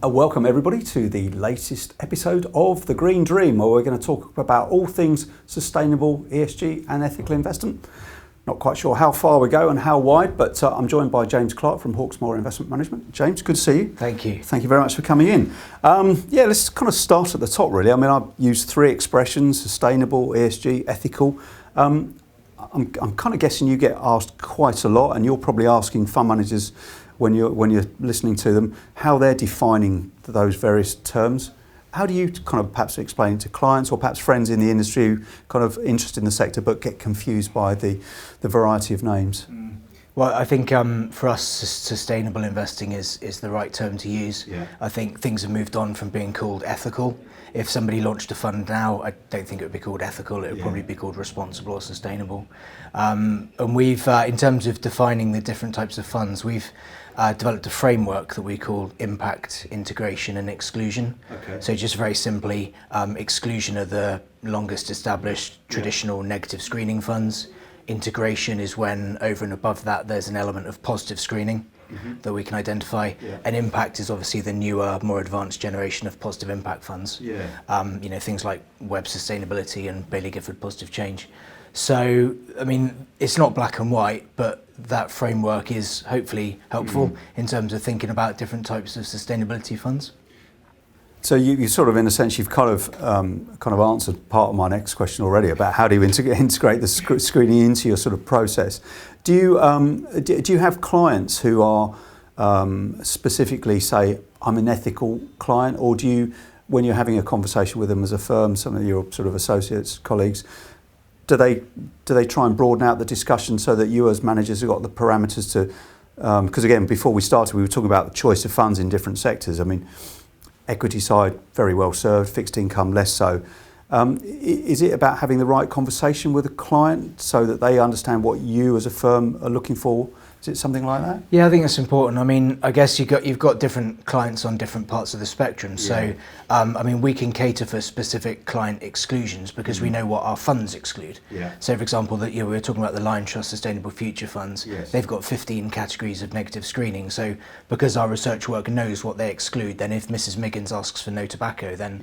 Welcome everybody to the latest episode of The Green Dream, where we're going to talk about all things sustainable, ESG and ethical investment. Not quite sure how far we go and how wide, but I'm joined by James Clark from Hawksmoor Investment Management. James, good to see you. Thank you. Thank you very much for coming in. Let's kind of start at the top really. I mean, I've used three expressions: sustainable, ESG, ethical. I'm kind of guessing you get asked quite a lot, and you're probably asking fund managers when you're listening to them how they're defining those various terms. How do you kind of perhaps explain to clients or perhaps friends in the industry who kind of interested in the sector but get confused by the variety of names? Well, I think for us, sustainable investing is the right term to use. Yeah. I think things have moved on from being called ethical. If somebody launched a fund now, I don't think it would be called ethical. It would probably be called responsible or sustainable. And we've, in terms of defining the different types of funds, we've developed a framework that we call impact, integration and exclusion. Okay. So just very simply, exclusion are the longest established traditional negative screening funds. Integration is when over and above that there's an element of positive screening that we can identify. Yeah. And impact is obviously the newer, more advanced generation of positive impact funds. Yeah. Things like web sustainability and Bailey Gifford positive change. So, I mean, it's not black and white, but that framework is hopefully helpful in terms of thinking about different types of sustainability funds. So you sort of, in a sense, you've kind of answered part of my next question already about how do you integrate the screening into your sort of process. Do you have clients who are specifically say, I'm an ethical client, or do you, when you're having a conversation with them as a firm, some of your sort of associates, colleagues, do they try and broaden out the discussion so that you as managers have got the parameters to, because again, before we started, we were talking about the choice of funds in different sectors. I mean, equity side, very well served, fixed income, less so. Is it about having the right conversation with a client so that they understand what you as a firm are looking for? Is it something like that? Yeah, I think that's important. I mean, I guess you've got different clients on different parts of the spectrum. So, we can cater for specific client exclusions because we know what our funds exclude. Yeah. So, for example, we were talking about the Lion Trust Sustainable Future Funds. Yes. They've got 15 categories of negative screening. So, because our research work knows what they exclude, then if Mrs. Miggins asks for no tobacco, then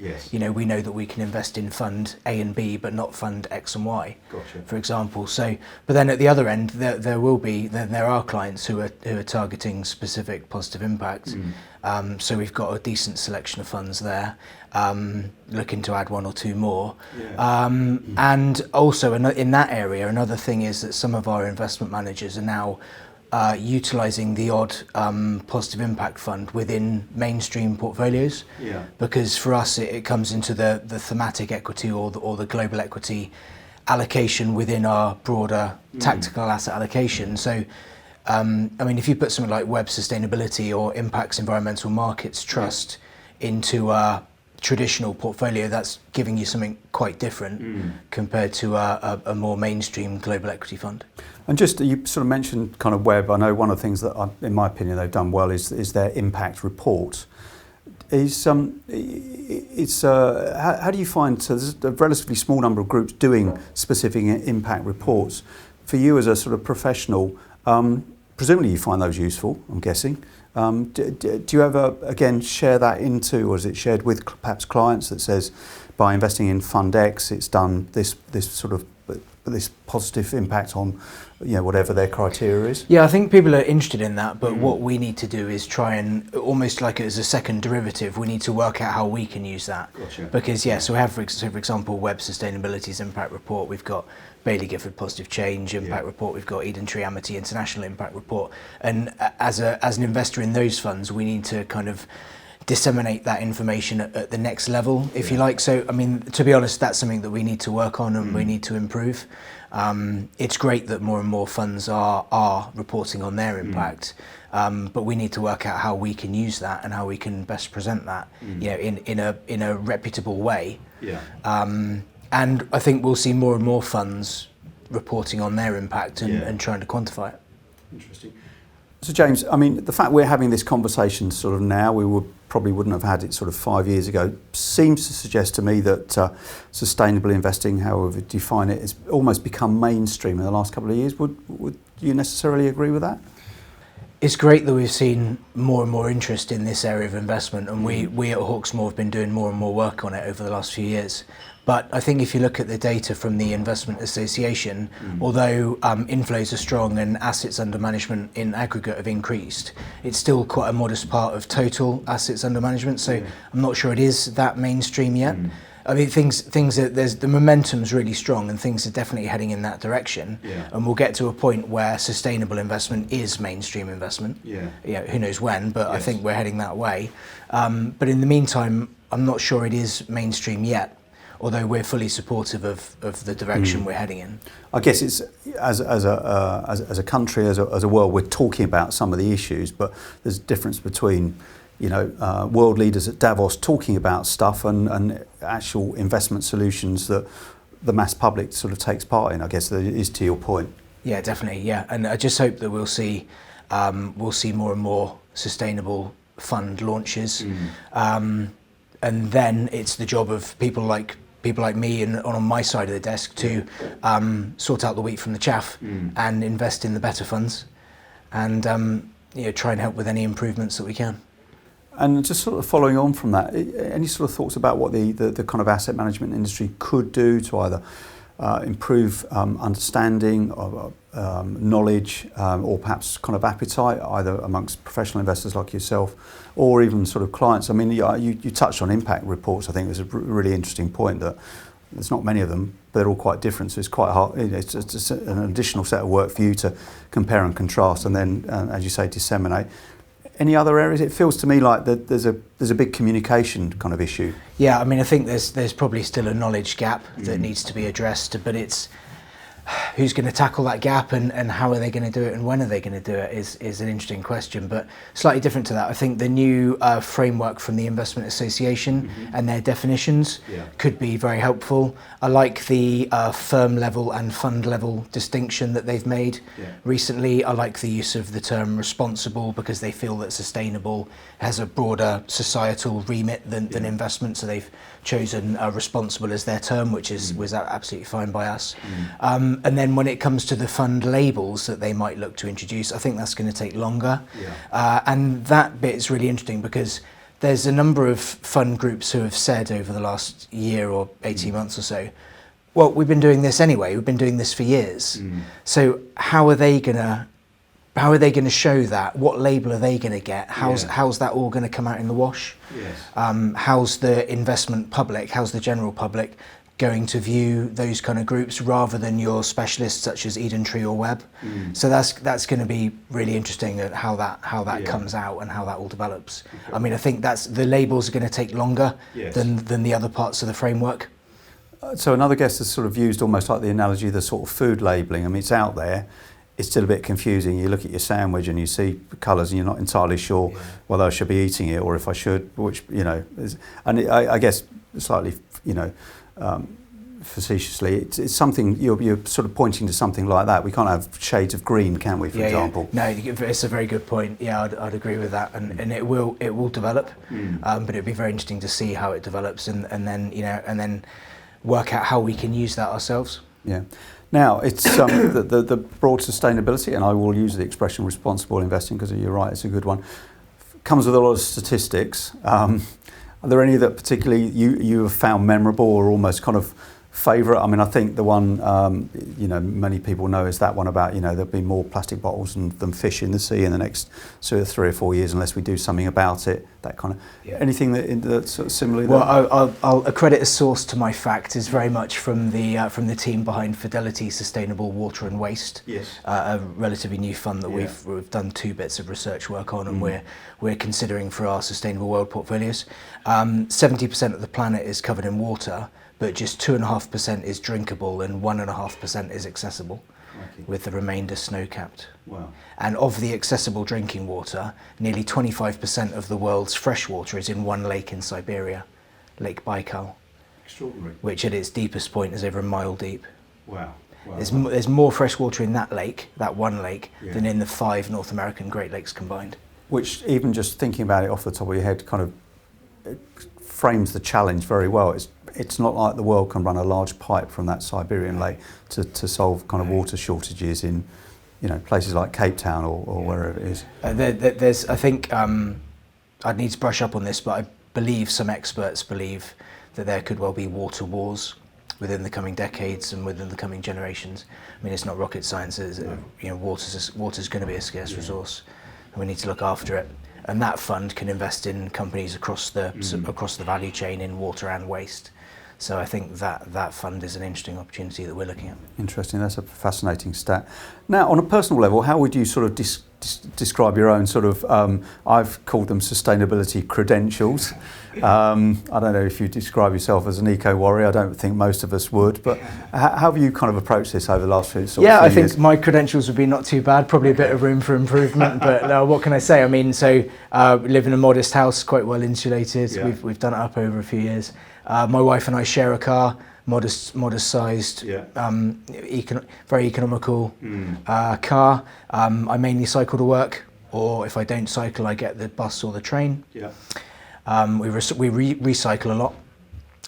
we know that we can invest in fund A and B, but not fund X and Y. Gotcha. For example. So, but then at the other end, there are clients who are targeting specific positive impact. So we've got a decent selection of funds there, looking to add one or two more. Yeah. And also in that area, another thing is that some of our investment managers are now utilising the odd positive impact fund within mainstream portfolios. Yeah. Because for us it comes into the thematic equity or the global equity allocation within our broader tactical asset allocation. So if you put something like web sustainability or impacts environmental markets trust into a traditional portfolio, that's giving you something quite different compared to a more mainstream global equity fund. And just, you sort of mentioned kind of web. I know one of the things that, in my opinion, they've done well is their impact report. How do you find, so there's a relatively small number of groups doing specific impact reports. For you as a sort of professional, presumably you find those useful, I'm guessing. Do you ever, again, share that into, or is it shared with perhaps clients that says, by investing in Fund X, it's done this sort of, this positive impact on, whatever their criteria is? Yeah, I think people are interested in that, but what we need to do is try and, almost like it as a second derivative, we need to work out how we can use that. Gotcha. Because, so we have, for example, Web Sustainability's impact report, we've got Bailey Gifford Positive Change impact report, we've got Eden Tree Amity International impact report. And as an investor in those funds, we need to kind of disseminate that information at the next level, if you like. So, to be honest, that's something that we need to work on and we need to improve. It's great that more and more funds are reporting on their impact, but we need to work out how we can use that and how we can best present that, in a reputable way. Yeah. And I think we'll see more and more funds reporting on their impact and trying to quantify it. Interesting. So James, the fact we're having this conversation sort of now, probably wouldn't have had it sort of 5 years ago, seems to suggest to me that sustainable investing, however you define it, has almost become mainstream in the last couple of years. Would you necessarily agree with that? It's great that we've seen more and more interest in this area of investment, and we at Hawksmoor have been doing more and more work on it over the last few years. But I think if you look at the data from the Investment Association, although inflows are strong and assets under management in aggregate have increased, it's still quite a modest part of total assets under management. So I'm not sure it is that mainstream yet. I mean, things that there's the momentum's really strong, and things are definitely heading in that direction. And we'll get to a point where sustainable investment is mainstream investment. Who knows when, but I think we're heading that way. But in the meantime, I'm not sure it is mainstream yet, although we're fully supportive of the direction we're heading in. I guess it's as a country, as a world, we're talking about some of the issues, but there's a difference between world leaders at Davos talking about stuff and actual investment solutions that the mass public sort of takes part in. I guess that is to your point. Yeah, definitely. Yeah, and I just hope that we'll see more and more sustainable fund launches, and then it's the job of people like me and on my side of the desk to sort out the wheat from the chaff and invest in the better funds, and try and help with any improvements that we can. And just sort of following on from that, any sort of thoughts about what the kind of asset management industry could do to either improve understanding, or knowledge, or perhaps kind of appetite, either amongst professional investors like yourself, or even sort of clients? I mean, you touched on impact reports. I think it was a really interesting point that there's not many of them, but they're all quite different. So it's quite hard. It's just an additional set of work for you to compare and contrast, and then, as you say, disseminate. Any other areas? It feels to me like that there's a big communication kind of issue. Yeah, I mean, I think there's probably still a knowledge gap that needs to be addressed, but it's who's going to tackle that gap, and how are they going to do it, and when are they going to do it is an interesting question. But slightly different to that, I think the new framework from the Investment Association and their definitions could be very helpful. I like the firm level and fund level distinction that they've made recently. I like the use of the term responsible, because they feel that sustainable has a broader societal remit than investment, so they've chosen responsible as their term, which was absolutely fine by us. And then when it comes to the fund labels that they might look to introduce, I think that's going to take longer. And that bit is really interesting, because there's a number of fund groups who have said over the last year or 18 months or so, well, we've been doing this anyway, we've been doing this for years. So how are they going to show that? What label are they going to get? How's that all going to come out in the wash? How's the investment public, how's the general public going to view those kind of groups, rather than your specialists such as Eden Tree or Webb? So that's going to be really interesting at how that comes out and how that all develops. I mean, I think the labels are going to take longer than the other parts of the framework. So another guest has sort of used almost like the analogy of the sort of food labelling. I mean, it's out there. It's still a bit confusing. You look at your sandwich and you see colours and you're not entirely sure whether I should be eating it or if I should, which, I guess slightly, facetiously, it's something you're sort of pointing to something like that. We can't have shades of green, can we, for example? No, it's a very good point. Yeah, I'd agree with that, and it will develop, but it'd be very interesting to see how it develops, and then work out how we can use that ourselves. Yeah. Now, it's the broad sustainability, and I will use the expression responsible investing because you're right, it's a good one, comes with a lot of statistics. Are there any that particularly you have found memorable or almost kind of favourite? I mean, I think the one, many people know is that one about, there'll be more plastic bottles than fish in the sea in the next sort of 3 or 4 years unless we do something about it, that kind of... Anything that's sort of similarly... Well, I'll accredit a source to my fact is very much from the team behind Fidelity Sustainable Water and Waste, a relatively new fund that we've done 2 bits of research work on, and we're considering for our Sustainable World portfolios. 70% of the planet is covered in water, but just 2.5% is drinkable and 1.5% is accessible, with the remainder snow-capped. Wow. And of the accessible drinking water, nearly 25% of the world's fresh water is in one lake in Siberia, Lake Baikal. Extraordinary. Which at its deepest point is over a mile deep. Wow. There's more fresh water in that lake, that one lake, than in the 5 North American Great Lakes combined. Which, even just thinking about it off the top of your head, kind of frames the challenge very well. It's not like the world can run a large pipe from that Siberian lake to solve kind of water shortages in places like Cape Town or wherever it is? There's, I think, I'd need to brush up on this, but I believe some experts believe that there could well be water wars within the coming decades and within the coming generations. I mean, it's not rocket science, is it? Water's going to be a scarce resource, and we need to look after it. And that fund can invest in companies across the value chain in water and waste. So I think that fund is an interesting opportunity that we're looking at. Interesting. That's a fascinating stat. Now, on a personal level, how would you sort of describe your own sort of, I've called them sustainability credentials. I don't know if you describe yourself as an eco-warrior. I don't think most of us would, but how have you kind of approached this over the last few years? I think my credentials would be not too bad, probably a bit of room for improvement, but what can I say? I mean, so we live in a modest house, quite well insulated. Yeah. We've done it up over a few years. My wife and I share a car, modest sized, very economical car. I mainly cycle to work, or if I don't cycle, I get the bus or the train. Yeah. We recycle a lot,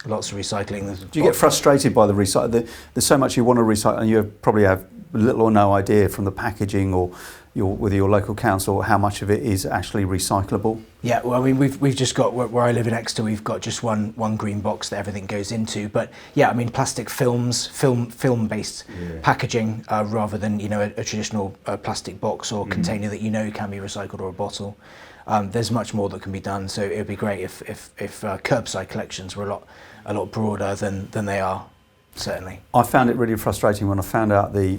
lots of recycling. Do you get frustrated by the recycle? There's so much you want to recycle, and you probably have little or no idea from the packaging or with your local council how much of it is actually recyclable. Yeah, well, I mean, we've just got, where I live in Exeter, we've got just one green box that everything goes into. But yeah, I mean, plastic film-based packaging rather than a traditional plastic box or container that can be recycled, or a bottle. There's much more that can be done. So it would be great if curbside collections were a lot broader than they are. Certainly. I found it really frustrating when I found out the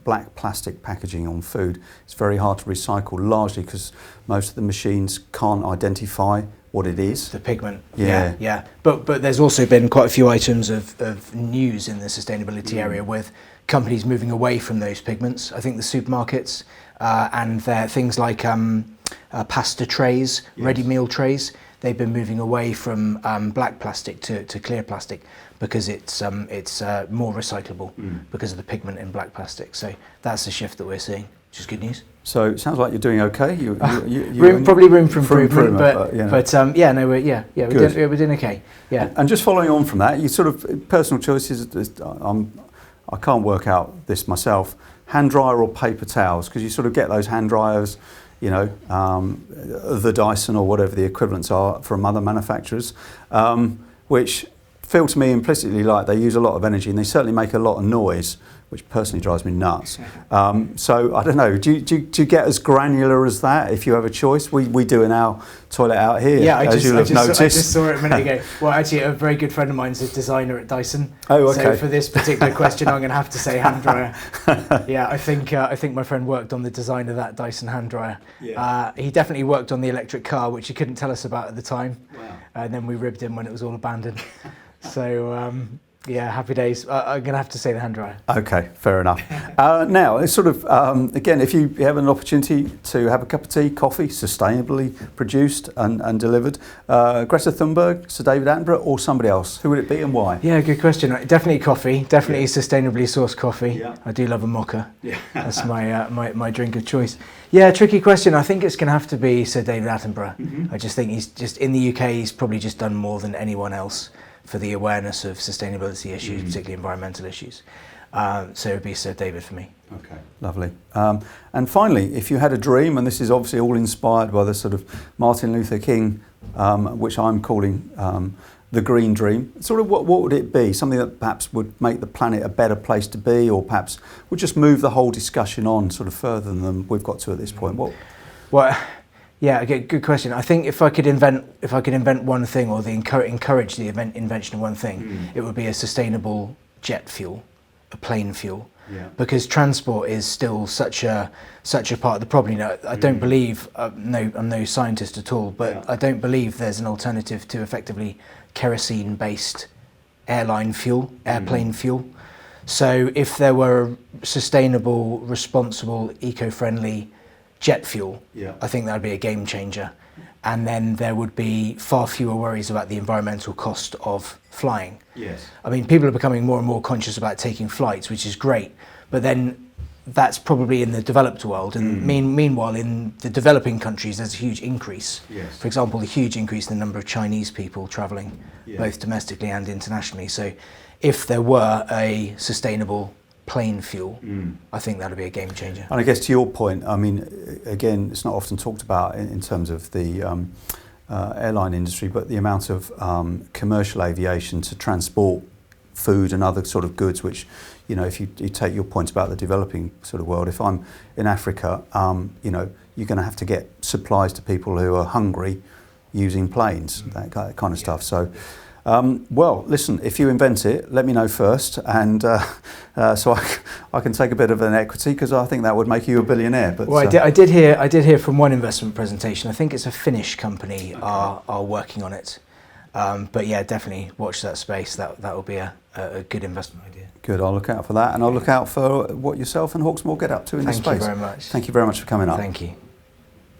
black plastic packaging on food. It's very hard to recycle, largely because most of the machines can't identify what it is. The pigment. Yeah. But there's also been quite a few items of news in the sustainability area with companies moving away from those pigments. I think the supermarkets and their things like pasta trays, ready meal trays, they've been moving away from black plastic to clear plastic because it's more recyclable because of the pigment in black plastic. So that's the shift that we're seeing, which is good news. So it sounds like you're doing okay. Probably room for improvement, but we're doing okay. Yeah. And just following on from that, you sort of personal choices. I can't work out this myself. Hand dryer or paper towels? Because you sort of get those hand dryers, the Dyson or whatever the equivalents are from other manufacturers, which feel to me implicitly like they use a lot of energy, and they certainly make a lot of noise, which personally drives me nuts. So I don't know, do you get as granular as that if you have a choice? We do in our toilet out here, I just saw it a minute ago. Well, actually, a very good friend of mine is a designer at Dyson. Oh, okay. So for this particular question, I'm going to have to say hand dryer. Yeah, I think my friend worked on the design of that Dyson hand dryer. Yeah. He definitely worked on the electric car, which he couldn't tell us about at the time. Wow. And then we ribbed him when it was all abandoned. So, happy days. I'm going to have to say the hand dryer. Okay, fair enough. Now, it's sort of, again, if you have an opportunity to have a cup of tea, coffee, sustainably produced and delivered, Greta Thunberg, Sir David Attenborough, or somebody else, who would it be and why? Yeah, good question. Definitely coffee, definitely sustainably sourced coffee. Yeah. I do love a mocha. Yeah. That's my drink of choice. Yeah, tricky question. I think it's going to have to be Sir David Attenborough. Mm-hmm. I just think he's just, in the UK, he's probably just done more than anyone else for the awareness of sustainability issues, particularly environmental issues. So it would be Sir David for me. Okay, lovely. And finally, if you had a dream, and this is obviously all inspired by the sort of Martin Luther King, which I'm calling the green dream, sort of what would it be? Something that perhaps would make the planet a better place to be, or perhaps would just move the whole discussion on sort of further than we've got to at this point? Well, yeah, okay, good question. I think if I could invent one thing, or encourage the invention of one thing, it would be a sustainable jet fuel, a plane fuel. Yeah. Because transport is still such a part of the problem. I don't believe, I'm no scientist at all, but I don't believe there's an alternative to effectively kerosene-based airplane fuel. So if there were sustainable, responsible, eco-friendly jet fuel, I think that would be a game changer. And then there would be far fewer worries about the environmental cost of flying. Yes. I mean, people are becoming more and more conscious about taking flights, which is great. But then that's probably in the developed world. And meanwhile, in the developing countries, there's a huge increase. Yes. For example, a huge increase in the number of Chinese people traveling, both domestically and internationally. So if there were a sustainable plane fuel, I think that'll be a game changer. And I guess to your point, I mean, again, it's not often talked about in terms of the airline industry, but the amount of commercial aviation to transport food and other sort of goods, which, you know, if you take your point about the developing sort of world, if I'm in Africa, you know, you're going to have to get supplies to people who are hungry using planes, that kind of stuff. So, well, listen, if you invent it, let me know first, and so I can take a bit of an equity, because I think that would make you a billionaire. But well, I did hear from one investment presentation. I think it's a Finnish company are working on it. But yeah, definitely watch that space. That will be a good investment idea. Good, I'll look out for that, and I'll look out for what yourself and Hawksmoor get up to in this space. Thank you very much. Thank you very much for coming up. Thank you.